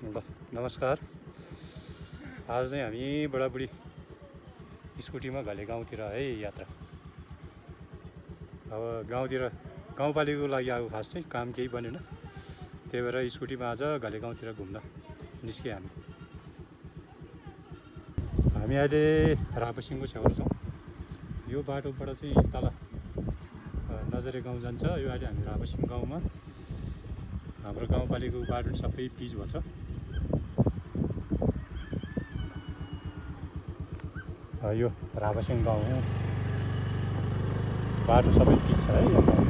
ल नमस्कार। आज चाहिँ हामी बुढाबुढी स्कुटीमा घले गाउँतिर है यात्रा। अब गाउँतिर गाउँपालिकाको लागि आएको खास चाहिँ काम केही बनेन, त्यही भएर स्कुटीमा आज घले गाउँतिर घुम्न निस्के हामी अहिले रापसिङको छेउमा छौँ। यो बाटोबाट चाहिँ तल नजरे गाउँ जान्छ। यो अहिले हामी रापसिङ गाउँमा, हाम्रो गाउँपालिकाको बाटो सबै पिच भएछ। यो रापसिङ गाउँ हो, बाटो सबै पिच छ है यो गाउँ।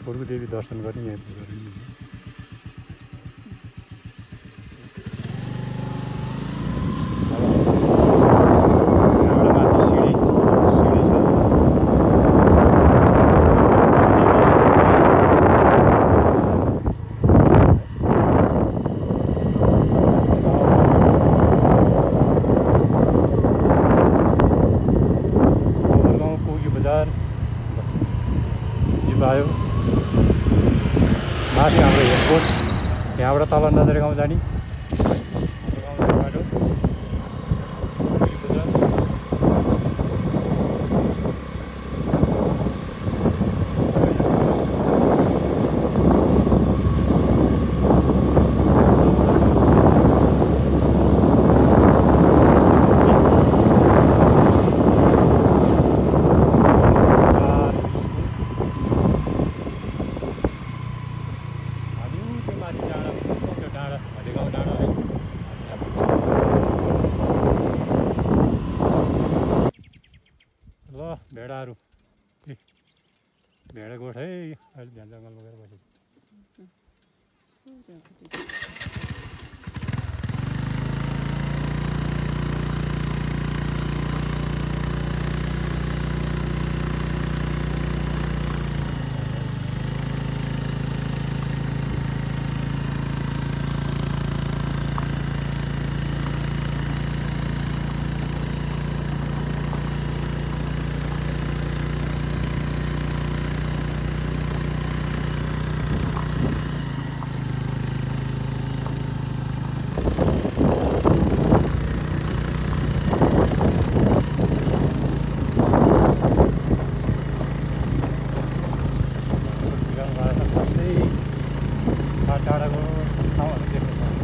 पूर्व देवी दर्शन गर्ने यहाँ पुगेर बजार जीव आयो। माथि हाम्रो एयरपोर्ट, यहाँबाट तल नजरे गाउँ जाने बाटो। ल भेडाहरू, भेडा गोठ है, अहिले ध्यान जङ्गलमा गएर बसेको टाढाको ठाउँहरू देख्नु पर्छ।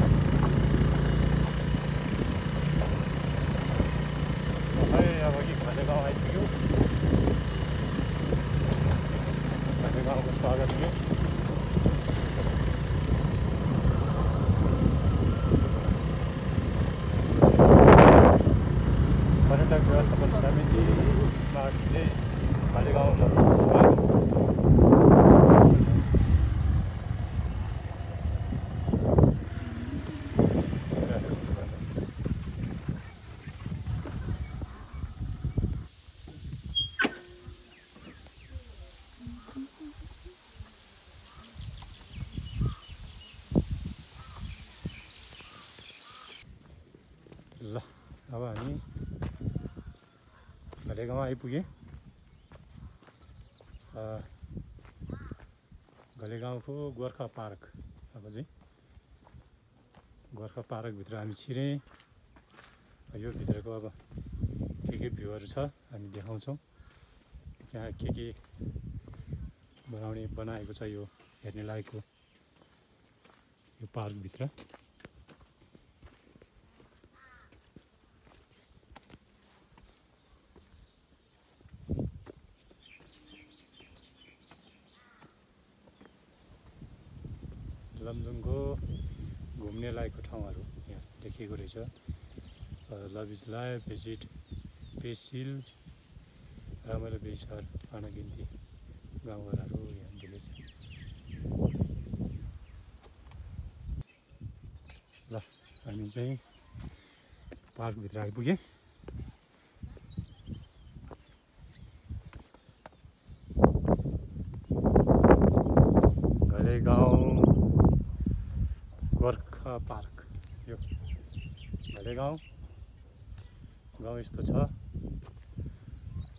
खै अब कि घले गाउँ आइपुग्यो। घले गाउँको स्वागत थियो। पर्यटक व्यवस्थापन समिति स्मार्ट भिलेज घले गाउँमा स्वागत। ल अब हामी घले गाउँ आइपुगेँ। घले गाउँको गोर्खा पार्क, अब चाहिँ गोर्खा पार्कभित्र हामी छिरेँ। यो भित्रको अब के भ्यूहरू छ हामी देखाउँछौँ। यहाँ के बनाएको छ यो हेर्ने लायकको यो पार्कभित्र। लमजुङको घुम्ने लायकको ठाउँहरू यहाँ देखिएको रहेछ। लभ इज लाइफ, भिजिट पेसिल, रमाइलो बेसर, अनगिन्ती गाउँघरहरू यहाँ भिलेज। ल हामी चाहिँ पार्कभित्र आइपुग्यौँ। घलेगाउँ गोर्खा पार्क। यो घलेगाउँ गाउँ यस्तो छ।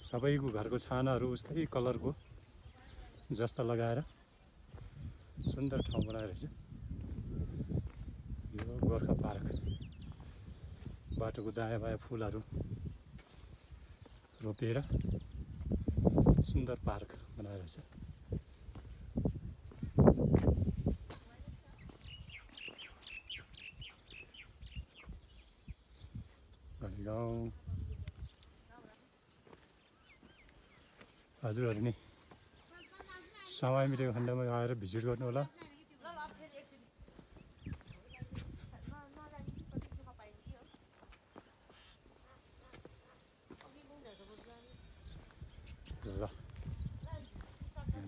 सबैको घरको छानाहरू उस्तै कलरको जस्ता लगाएर सुन्दर ठाउँ बनाएर रहेछ। यो गोर्खा पार्क। बाटोको दायाँ बायाँ फुलहरू रोपेर सुन्दर पार्क बनाएर रहेछ। घलेगाउँ हजुरहरू नि समय मिलेको खण्डमा आएर भिजिट गर्नु होला। ल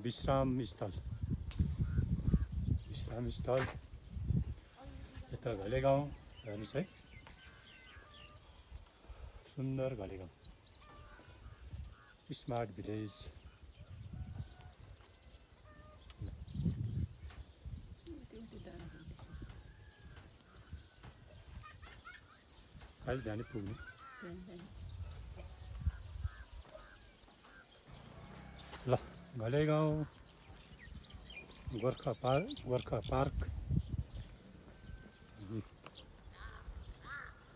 विश्राम स्थल यता घलेगाउँ हेर्नुहोस् है। सुन्दर घलेगाउँ स्मार्ट भिलेज। अहिले जाने पुग्ने। ल घलेगाउँ गोर्खा पार्क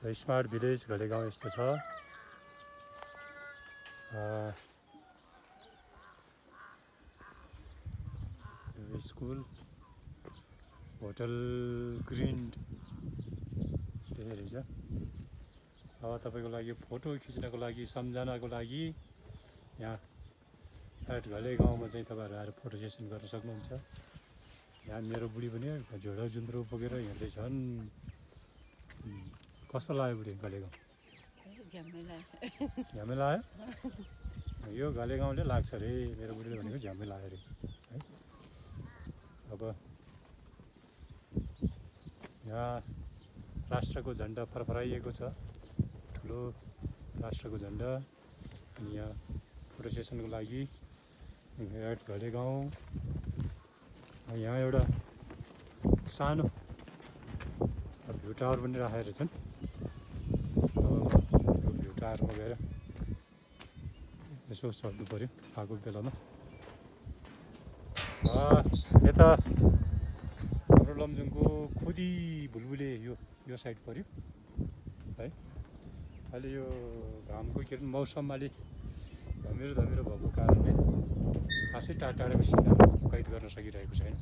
स्मार्ट भिलेज घलेगाउँ यस्तो छ। स्कुल, होटल ग्रिन रहेछ। अब तपाईँको लागि फोटो खिच्नको लागि, सम्झनाको लागि यहाँ एट घलेगाउँमा चाहिँ तपाईँहरू आएर फोटो सेसन गर्न सक्नुहुन्छ। यहाँ मेरो बुढी पनि झोडा जुन्द्रो बोकेर हिँड्दैछन्। कस्तो लाग्यो बुढी घलेगाउँ? झ्यामै लाग्यो? यो घलेगाउँले लाग्छ अरे, मेरो बुढीले भनेको झ्यामै लाग्यो अरे है। अब यहाँ राष्ट्रको झन्डा फरफराइएको छ, ठुलो राष्ट्रको झन्डा। अनि यहाँ फोटो सेसनको लागि एट घलेगाउँ। यहाँ एउटा सानो भ्यू टावर पनि राखेका छन्। भ्यू टावरमा गएर यसो चढ्नु पऱ्यो आएको बेलामा। यता हाम्रो लमजुङको खुदी भुलबुले यो साइड पऱ्यो है। अहिले यो घामको के अरे मौसम अलि धमिरो भएको कारणले खासै टाढाको सिन कैद गर्न सकिरहेको छैन।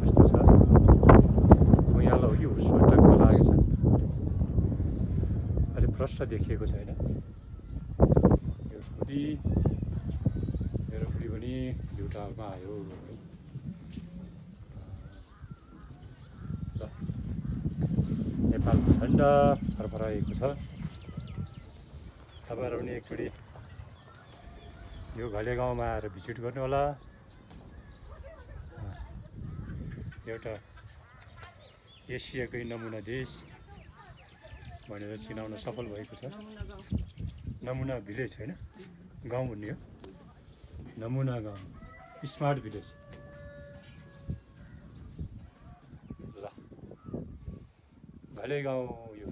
यस्तो छ। यहाँ हो कि हुस्सो टक्क लागेको छ, अलि प्रष्ट देखिएको छैन। यो खुदी मेरो बुढी पनि भ्यू टावरमा आयो। ल नेपालको झन्डा फरफराएको छ। तपाईँहरू पनि एकचोटि यो घलेगाउँमा आएर भिजिट गर्नु होला। एउटा एसियाकै नमुना देश भनेर चिनाउन सफल भएको छ। नमुना भिलेज होइन, गाउँ भन्ने हो। नमुना गाउँ, स्मार्ट भिलेज। ल घलेगाउँ यो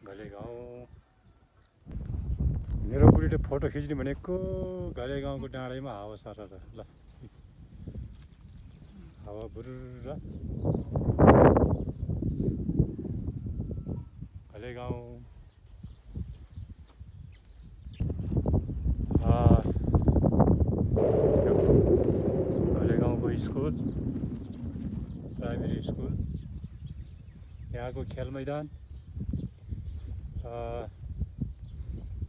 घलेगाउँ। मेरो बुढीले फोटो खिच्ने भनेको घले गाउँको डाँडैमा हावा सर ल हावा बुर्र घले गाउँ घले गाउँको स्कुल प्राइमेरी स्कुल यहाँको खेल मैदान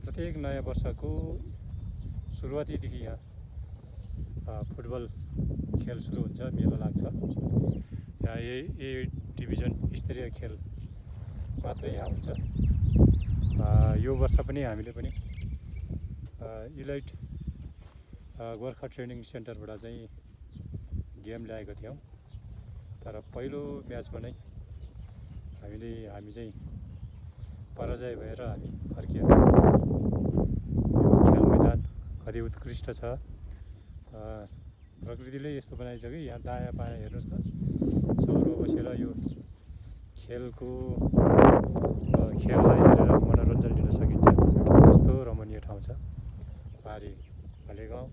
प्रत्येक नयाँ वर्षको सुरुवातीदेखि यहाँ फुटबल खेल सुरु हुन्छ मेला लाग्छ यहाँ ए डिभिजन स्तरीय खेल मात्रै यहाँ हुन्छ यो वर्ष पनि हामीले पनि इलाइट गोर्खा ट्रेनिङ सेन्टरबाट चाहिँ गेम ल्याएको थियौँ तर पहिलो म्याचमा नै हामी चाहिँ पराजय भएर हामी फर्कियौँ यो खेल मैदान कति उत्कृष्ट छ प्रकृतिले यस्तो बनाइछ कि यहाँ दायाँ बायाँ हेर्नुहोस् त चौरमा बसेर यो खेललाई हेरेर मनोरञ्जन लिन सकिन्छ यस्तो रमणीय ठाउँ छ पारी घले गाउँ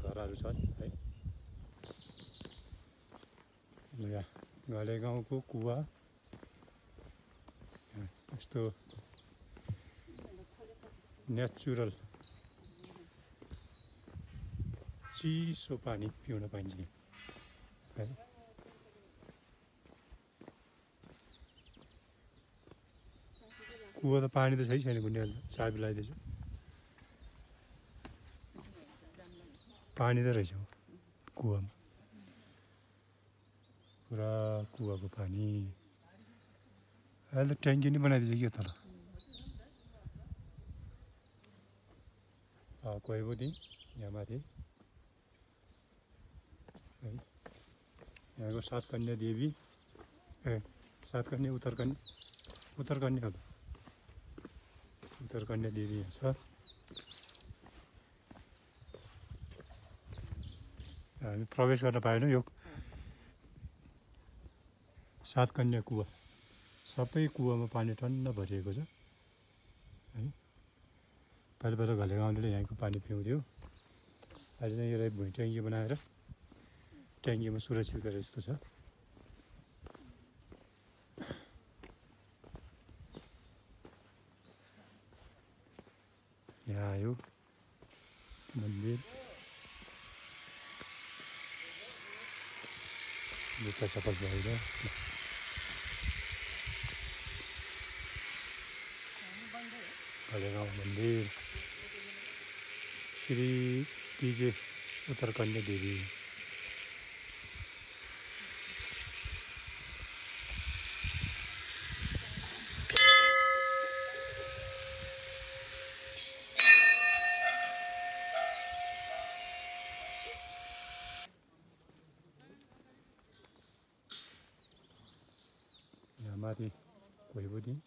घरहरू छन् है यहाँ घले गाउँको कुवा यस्तो नेचुरल चिसो पानी पिउन पाइन्छ है कुवा त पानी त छैन कुनै चाबी लगाइदिएछु पानी त रहेछ कुवामा पुरा कुवाको पानी अहिले त ट्याङ्की नै बनाइदिएछ के तल कोइबोदी यहाँ माथि है यहाँको सातकन्या देवी सातकन्या उत्तरकन्या देवी छ हामी प्रवेश गर्न पाएनौँ यो सातकन्या कुवा सबै कुवामा पानी टन्न भरिएको छ है पहिला घले गाउँले यहाँको पानी पिउँथ्यो अहिले चाहिँ यसलाई भुइँ ट्याङ्की बनाएर ट्याङ्कीमा सुरक्षित गरेर जस्तो छ यहाँ आयो मन्दिर जुत्ता चप्पल भएर घले गाउँ मन्दिर श्री पिजे उत्तरकन्या देवी यहाँ माथि कोइबोदी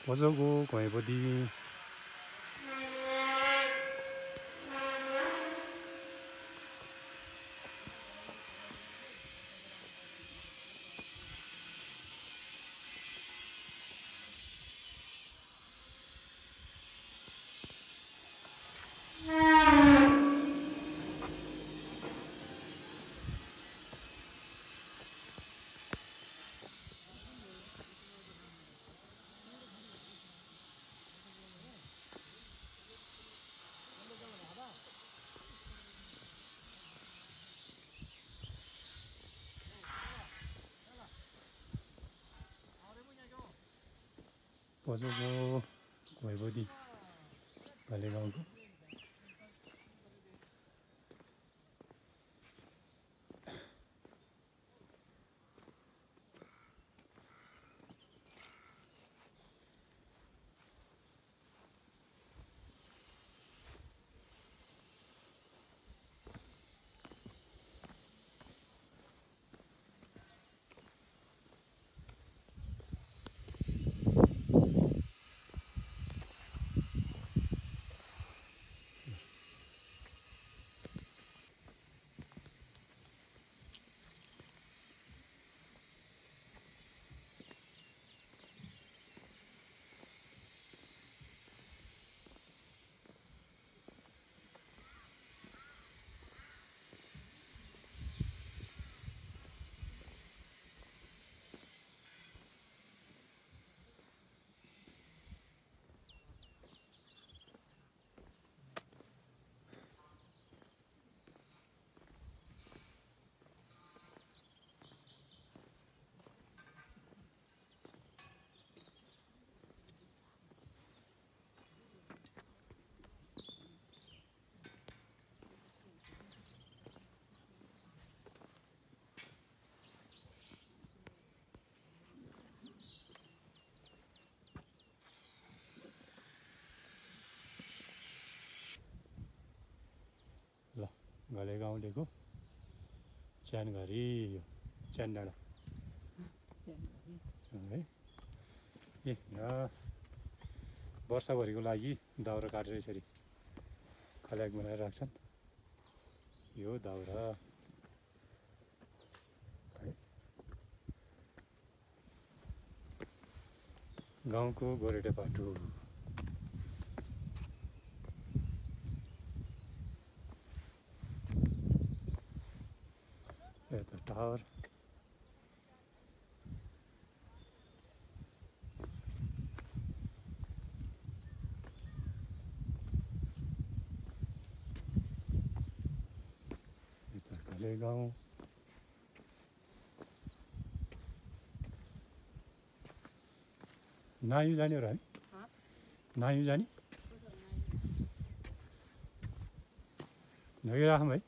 보자고 거해보디 보자고 거해보디 घले गाउँको ल घले गाउँलेको च्यानघरी यो च्यान डाँडा है ए यहाँ वर्षभरिको लागि दाउरा काटेर यसरी खल्याक बनाएर राख्छन्। यो दाउरा है गाउँको गोरेटे बाटो। यता टावर यता घले गाउँ नायु जाने हो र है नायु जाने नगइराखौँ है।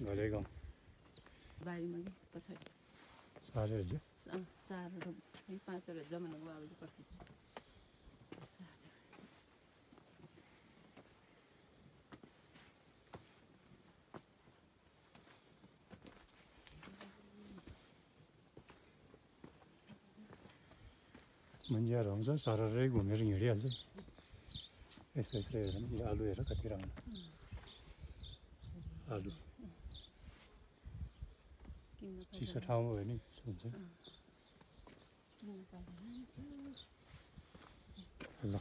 घले गाउँ बारीमा कि पछाडि साह्रै रहेछ। 4 र 5 जमाना बाबुले पर्खिन्छ। मान्छेहरू आउँछ सररै घुमेर हिँडिहाल्छ। यस्तो यस्तो हेर नि यो आलु हेर कति राम्रो आलु चिसो ठाउँमा भयो नि हुन्छ। ल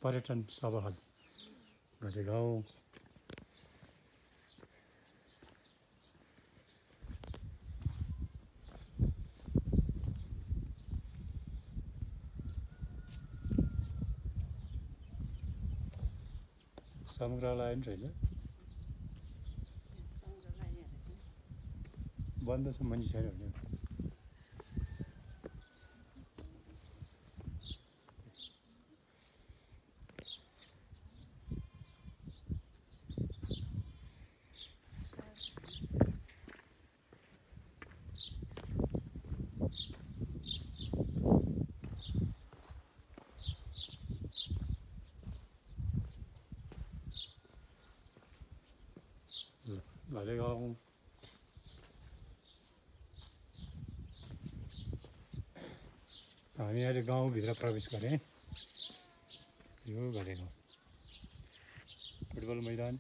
पर्यटन सभाहल घले गाउँ सङ्ग्रहालय नि रहेछ। बन्द छ मान्छे छैन भने घले गाउँ हामी अहिले गाउँभित्र प्रवेश गरेँ। यो घले गाउँ फुटबल मैदान